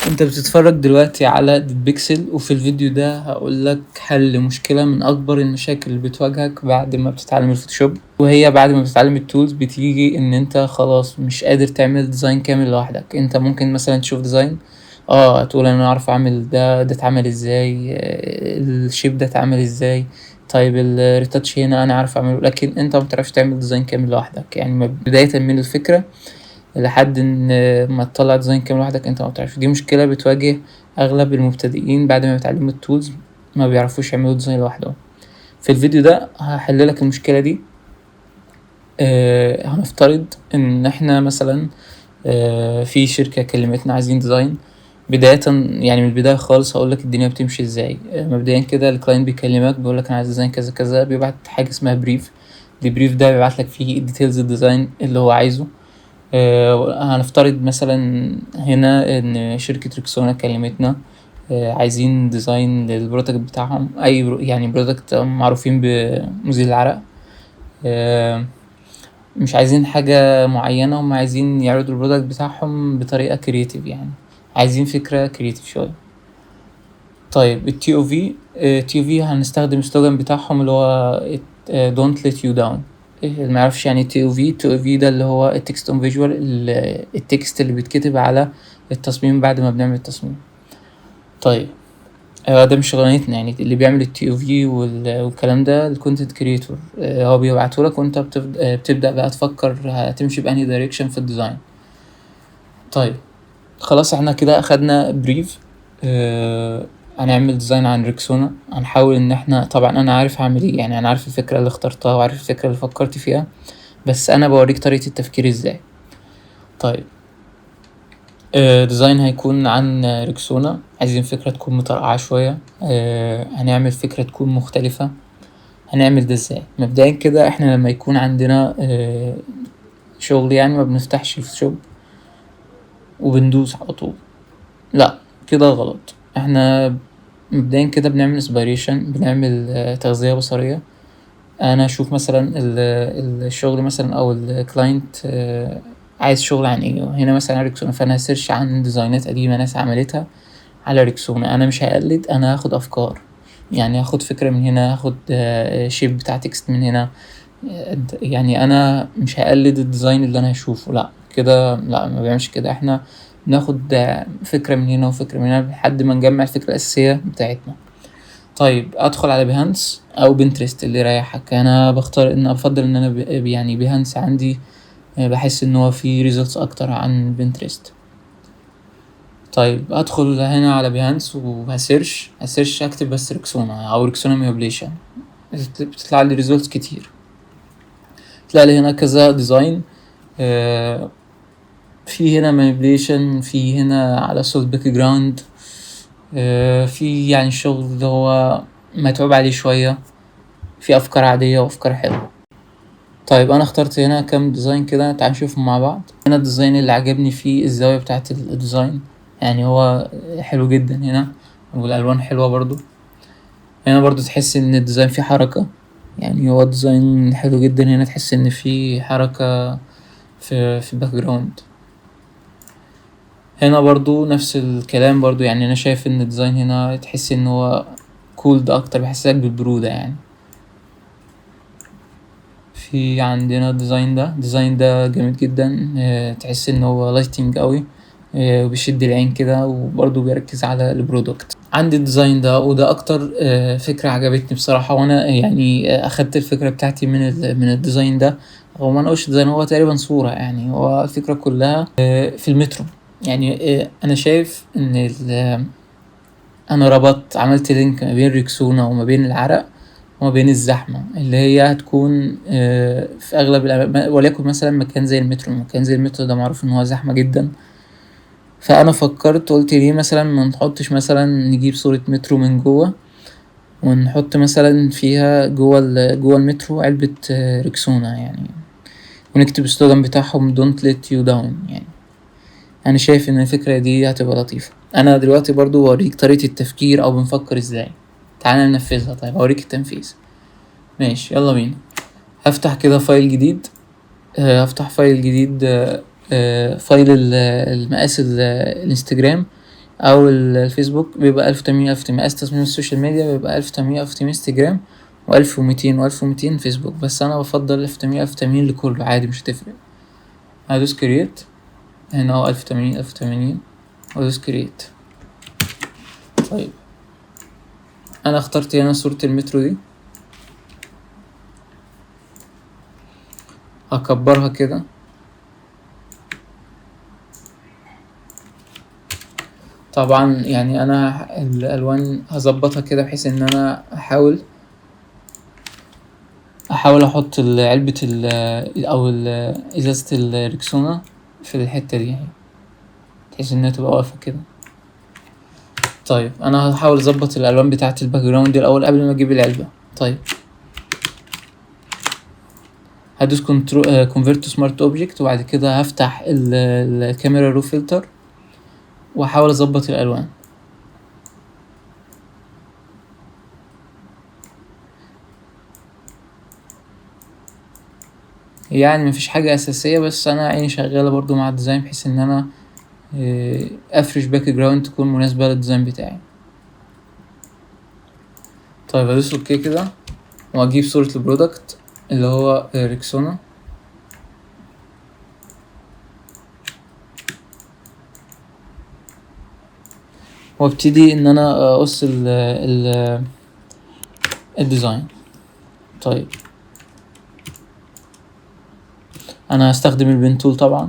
انت بتتفرج دلوقتي على ديد بيكسل، وفي الفيديو ده هقولك حل مشكلة من اكبر المشاكل اللي بتواجهك بعد ما بتتعلم الفوتوشوب. وهي بعد ما بتتعلم التولز بتيجي ان انت خلاص مش قادر تعمل ديزاين كامل لوحدك. انت ممكن مثلا تشوف ديزاين، تقول انا اعرف اعمل ده اتعمل ازاي، الشيب ده اتعمل ازاي، طيب الريتاتش هنا انا عارف اعمله، لكن انت ما بتعرفش تعمل ديزاين كامل لوحدك. يعني بداية من الفكرة لحد ان ما تطلع ديزاين كامل لوحدك انت ما بتعرفش. دي مشكلة بتواجه اغلب المبتدئين بعد ما يتعلموا التولز، ما بيعرفوش يعملوا ديزاين لوحدهم. في الفيديو ده هحللك المشكلة دي. هنفترض ان احنا مثلا في شركة كلمتنا عايزين ديزاين. بداية يعني من البداية خالص هقولك الدنيا بتمشي ازاي. مبدئيا كده الكلاينت بيكلمك بيقولك انا عايز ديزاين كذا كذا، بيبعت حاجة اسمها بريف. البريف ده بيبعتلك فيه ديتيلز الديزاين اللي هو عايزه. هنفترض مثلا هنا ان شركة ريكسونا كلمتنا عايزين ديزاين للبرودكت بتاعهم، اي يعني برودكت معروفين بمزيل العرق. مش عايزين حاجة معينة، هم عايزين يعرضوا البرودكت بتاعهم بطريقة كرياتيف، يعني عايزين فكرة كرياتيف شوية. طيب التي او في، تي او في هنستخدم السلوجان بتاعهم اللي هو don't let you down. اللي ما يعرفش يعني تي او في، تي او في ده اللي هو التكست اون فيجوال، التكست اللي بيتكتب على التصميم بعد ما بنعمل التصميم. طيب ده مش شغلانتنا، يعني اللي بيعمل التي او في والكلام ده الكونتنت كريتور. هو بيبعتهولك وانت بتبدأ بقى تفكر هتمشي بأنهي دايركشن في الديزاين. طيب خلاص احنا كده اخدنا بريف. هنعمل ديزاين عن ريكسونا. هنحاول ان احنا، طبعا انا عارف هعمل ايه، يعني انا عارف الفكرة اللي اخترتها وعارف الفكرة اللي فكرت فيها، بس انا بوريك طريقة التفكير ازاي. طيب ديزاين هيكون عن ريكسونا، عايزين فكرة تكون مطرقعة شوية. هنعمل فكرة تكون مختلفة. هنعمل ده ازاي؟ مبدئيا كده احنا لما يكون عندنا شغل، يعني ما بنفتحش الفوتوشوب وبندوس على طول، لا كده غلط. احنا مبدئيا كده بنعمل انسبيريشن، بنعمل تغذية بصرية. انا اشوف مثلا الشغل مثلا او الكلاينت عايز شغل عن ايه. هنا مثلا ريكسونا، فانا هسيرش عن ديزاينات قديمة ناس عملتها على ريكسونا. انا مش هقلد، انا هاخد افكار، يعني هاخد فكرة من هنا، هاخد شيب بتاع تكست من هنا. يعني انا مش هقلد الديزاين اللي انا هشوفه، لا كده لا، ما بيعملش كده. احنا ناخد فكرة من هنا وفكرة من هنا لحد ما نجمع الفكرة الأساسية بتاعتنا. طيب ادخل على بيهانس او بنترست اللي يريحك. انا بختار ان افضل ان انا يعني بيهانس عندي بحس ان هو فيه ريزلتس اكتر عن بنترست. طيب ادخل هنا على بيهانس وهسيرش اكتب بس ريكسونا او ريكسونا ميوبليشن، بتطلع لي ريزلتس كتير. تلاقي لي هنا كذا ديزاين، في هنا مانيبيوليشن، في هنا على صوت باك جراوند، في يعني الشغل اللي هو متعوب عليه شوية، في أفكار عادية وأفكار حلوة. طيب أنا اخترت هنا كام ديزاين كده، تعال نشوفهم مع بعض. هنا الديزاين اللي عجبني فيه الزاوية بتاعة الديزاين، يعني هو حلو جدا هنا، والألوان حلوة برضو. هنا برضو تحس إن الديزاين فيه حركة، يعني هو ديزاين حلو جدا. هنا تحس إن فيه حركة في الباك جراوند. هنا برضو نفس الكلام برضو، يعني انا شايف ان الديزاين هنا تحس ان هو كولد اكتر، بيحسسك بالبرودة يعني. في عندنا الديزاين ده جامد جدا. تحس ان هو لايتنج قوي، وبيشد العين كده، وبرضو بيركز على البرودكت. عندي الديزاين ده، وده اكتر فكرة عجبتني بصراحة. وانا يعني اخدت الفكرة بتاعتي من الديزاين ده. هو ما نقولش ديزاين، هو تقريبا صورة، يعني هو الفكرة كلها في المترو. يعني انا شايف ان انا عملت لينك ما بين ريكسونا وما بين العرق وما بين الزحمة اللي هي هتكون في اغلب وليكن مثلا مكان زي المترو. مكان زي المترو ده معروف ان هو زحمة جدا. فانا فكرت قلت ليه مثلا ما نحطش، مثلا نجيب صورة مترو من جوه ونحط مثلا فيها جوه المترو علبة ريكسونا يعني، ونكتب السلوجان بتاعهم don't let you down. يعني انا شايف ان الفكرة دي هتبقى لطيفة. انا دلوقتي برضو اوريك طريقة التفكير او بنفكر ازاي. تعالى ننفذها. طيب اوريك التنفيذ. ماشي يلا بينا. هفتح كده فايل جديد. هفتح فايل جديد، فايل المقاس الانستجرام او الفيسبوك بيبقى 1800 عايز تصميم السوشيال ميديا بيبقى 1800 انستجرام و1200 فيسبوك، بس انا بفضل 1800 لكله عادي مش هتفرق. هدوس كرييت هنا اهو 1080 وادوس كرييت. طيب انا اخترت هنا صورة المترو دي، هكبرها كده. طبعا يعني انا الالوان هظبطها كده بحيث ان انا احاول احط علبة او ازازة الريكسونا في الحتة دي اهي، بحيث انها تبقى واقفة كده. طيب انا هحاول اظبط الالوان بتاعة الباك جراوند دي الاول قبل ما اجيب العلبة. طيب هدوس كونفرت تو سمارت اوبجكت، وبعد كده هفتح الكاميرا رو فلتر واحاول اظبط الالوان. يعني مفيش حاجة اساسية، بس انا عيني شغالة برضو مع الديزاين بحيث ان انا افرش باك جراوند تكون مناسبة للديزاين بتاعي. طيب ادوس اوكي كده واجيب صورة البرودكت اللي هو ريكسونا، وابتدي ان انا اقص الديزاين. طيب انا هستخدم البين تول طبعا.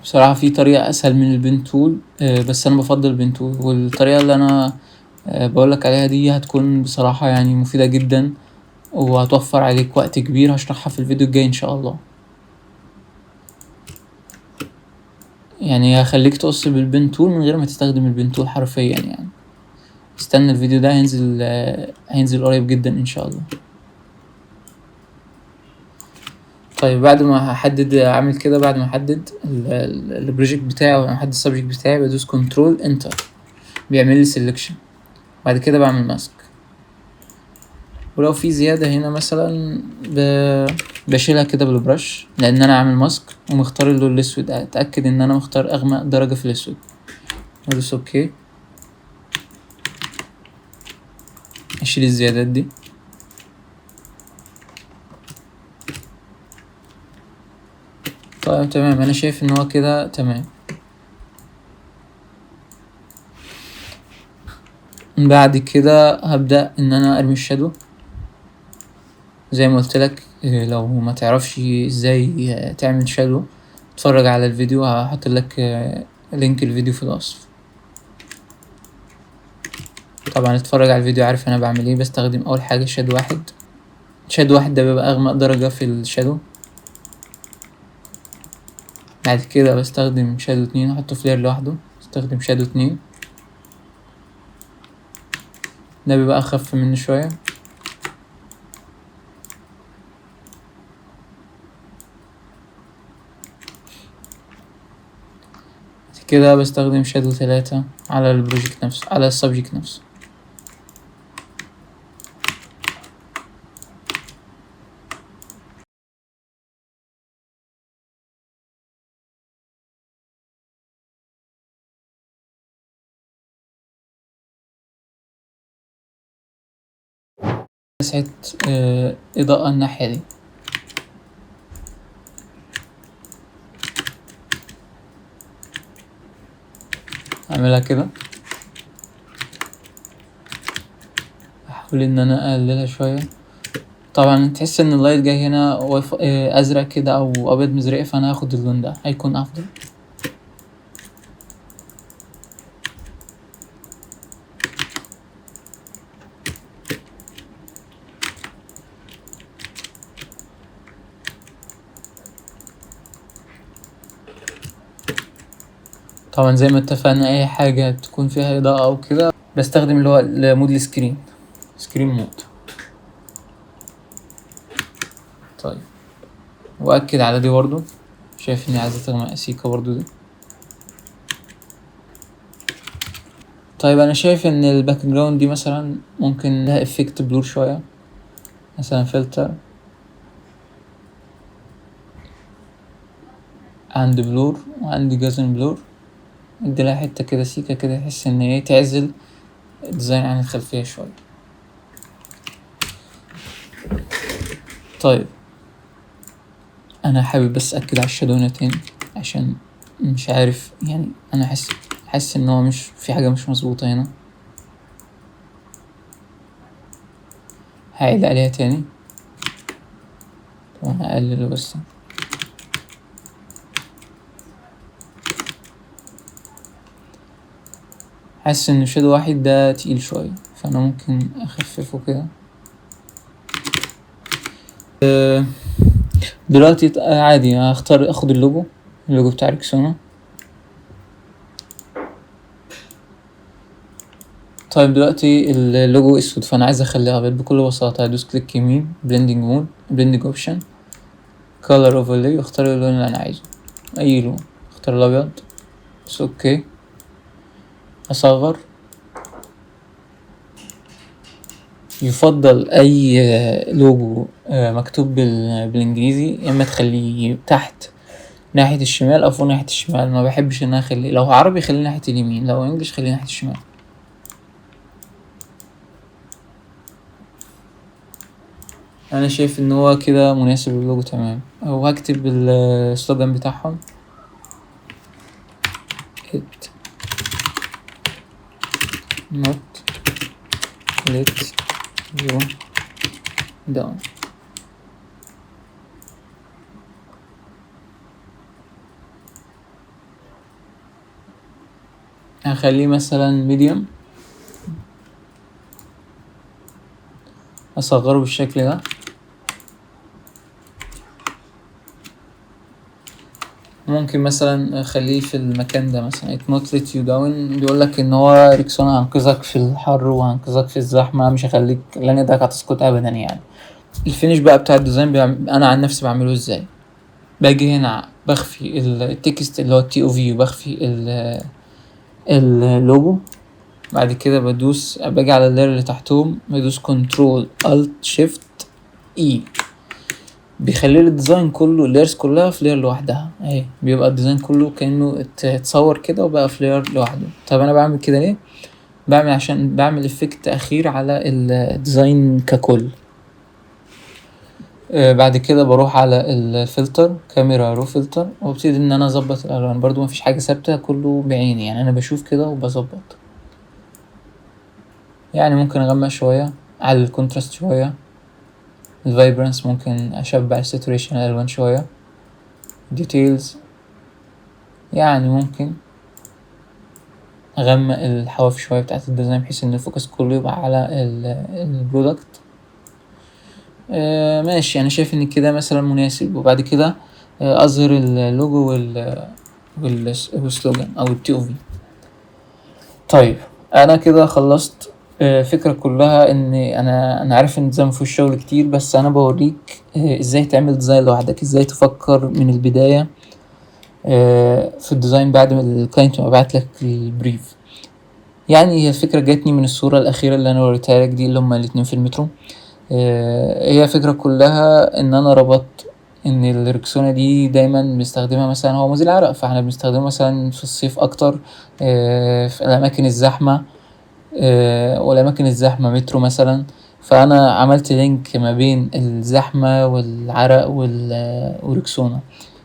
بصراحة في طريقة اسهل من البين تول، بس انا بفضل البين تول، والطريقة اللي انا بقولك عليها دي هتكون بصراحة يعني مفيدة جدا وهتوفر عليك وقت كبير، هشرحها في الفيديو الجاي ان شاء الله. يعني هخليك تقص بالبين تول من غير ما تستخدم البين تول حرفيا يعني. استنى الفيديو ده هينزل قريب جدا ان شاء الله. طيب بعد ما هحدد اعمل كده، بعد ما احدد البروجكت بتاعي او احدد السبجكت بتاعي بدوس كنترول انتر بيعمل لي سيلكشن. بعد كده بعمل ماسك، ولو في زيادة هنا مثلا بشيلها كده بالبرش، لان انا عامل ماسك ومختار اللون الاسود، اتأكد ان انا مختار اغمق درجة في الاسود وادوس اوكي. اشيل الزيادات دي. طيب تمام، انا شايف ان هو كده تمام. بعد كده هبدأ ان انا ارمي الشادو زي ما قلت لك. لو ما تعرفش ازاي تعمل شادو اتفرج على الفيديو، هحط لك لينك الفيديو في الوصف. طبعا اتفرج على الفيديو عارف انا بعمل ايه. بستخدم اول حاجة شادو واحد. شادو واحد ده بيبقى اغمق درجة في الشادو. بعد كده بستخدم شادو اتنين احطه فلير لوحده، استخدم شادو اتنين ده بيبقى اخف منه شوية. كده بستخدم شادو تلاتة على البروجكت نفسه، على السبجكت نفسه. مسحة إضاءة الناحية دي. أعملها كده، أحاول إن أنا أقللها شوية. طبعا تحس إن اللايت جاي هنا أزرق كده أو أبيض مزرق، فأنا هاخد اللون ده هيكون أفضل. طبعا زي ما اتفقنا أي حاجة تكون فيها إضاءة أو كده بستخدم اللي هو مود سكرين مود. طيب وأكد على دي برضو، شايف اني عايزة تغمق سيكا برضو دي. طيب انا شايف ان الباك جراوند دي مثلا ممكن لها افكت بلور شوية، مثلا فلتر عند بلور وعندي جازن بلور، ادي لها حتة كده سيكا كده، يحس ان هي تعزل الديزاين عن الخلفية شوية. طيب انا حابب بس اكد على الشادو هنا تاني، عشان مش عارف يعني، انا حاسس ان هو مش في حاجة مش مظبوطة هنا. هعيد عليها تاني وهقلله بس. حاسس ان شادو واحد ده تقيل شوية، فانا ممكن اخففه كده. دلوقتي عادي هختار اخد اللوجو بتاع ريكسونا. طيب دلوقتي اللوجو اسود، فانا عايز اخليها ابيض بكل بساطة. هدوس كليك يمين، بلندنج مود، بلندنج اوبشن، كولر اوفرلاي، واختار اللون اللي انا عايزه، اي لون، اختار الابيض بس. اوكي اصغر. يفضل اي لوجو مكتوب بالانجليزي، يا اما تخليه تحت ناحية الشمال او فوق ناحية الشمال. ما بحبش ان انا اخليه، لو عربي خليه ناحية اليمين، لو انجليش خليه ناحية الشمال. انا شايف ان هو كده مناسب للوجو تمام. وهكتب السلوجان بتاعهم it not let you down. هخليه مثلا ميديوم، اصغره بالشكل ده. ممكن مثلا اخليه في المكان ده مثلا it not let you down، بيقولك ان هو ريكسونا هنقذك في الحر وهنقذك في الزحمة، مش هخليك لن يدعك هتسقط ابدا يعني. الفينش بقى بتاع الديزاين انا عن نفسي بعمله ازاي. باجي هنا بخفي التكست اللي هو التي او في، وبخفي اللوجو. بعد كده باجي على اللير اللي تحتهم، بدوس كنترول الت شيفت اي، بيخلي لي الديزاين كله، الليرز كلها في لير لوحدها اهي. بيبقى الديزاين كله كأنه اتصور كده وبقى في لير لوحده. طب انا بعمل كده ليه؟ بعمل عشان بعمل افكت اخير على الديزاين ككل. بعد كده بروح على الفلتر، كاميرا رو فلتر، وابتدي ان انا اظبط الالوان. برضو مفيش حاجة ثابتة، كله بعيني يعني، انا بشوف كده وبظبط. يعني ممكن اغمق شوية، اعلي الكونتراست شوية، الفايبرنس ممكن اشبع الساتوريشن الالوان شوية، ديتيلز يعني ممكن اغمق الحواف شوية بتاعت الديزاين، بحيث ان الفوكس كله يبقى على البرودكت. ماشي، انا شايف ان كده مثلا مناسب. وبعد كده اظهر اللوجو والسلوجان او التي او في. طيب انا كده خلصت. فكرة كلها ان انا عارف ان الديزاين مفيهوش شغل كتير، بس انا بوريك ازاي تعمل ديزاين لوحدك، ازاي تفكر من البداية في الديزاين بعد ما الكلاينت ما بعت لك البريف. يعني هي الفكرة جاتني من الصورة الأخيرة اللي أنا وريتها لك دي، اللي هما الاتنين في المترو. هي الفكرة كلها إن أنا ربطت إن الركسونة دي دايما بنستخدمها، مثلا هو مزيل عرق، فاحنا بنستخدمه مثلا في الصيف أكتر في الأماكن الزحمة، والأماكن الزحمة مترو مثلا. فأنا عملت لينك ما بين الزحمة والعرق والركسونة.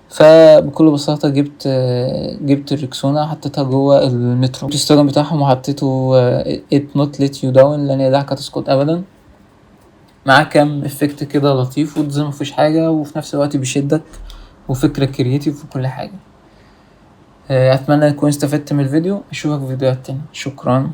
فبكل بساطة جبت الركسونة، حطيتها جوه المترو، السلوجان بتاعهم، وحطيته it not let you down، لن يدعك تسقط أبدا. معاه كام افكت كده لطيف، والديزاين مفيش حاجة، وفي نفس الوقت بيشدك، وفكرة كرياتيف وكل حاجة. أتمنى تكون استفدت من الفيديو. أشوفك في فيديوهات تانية. شكرا.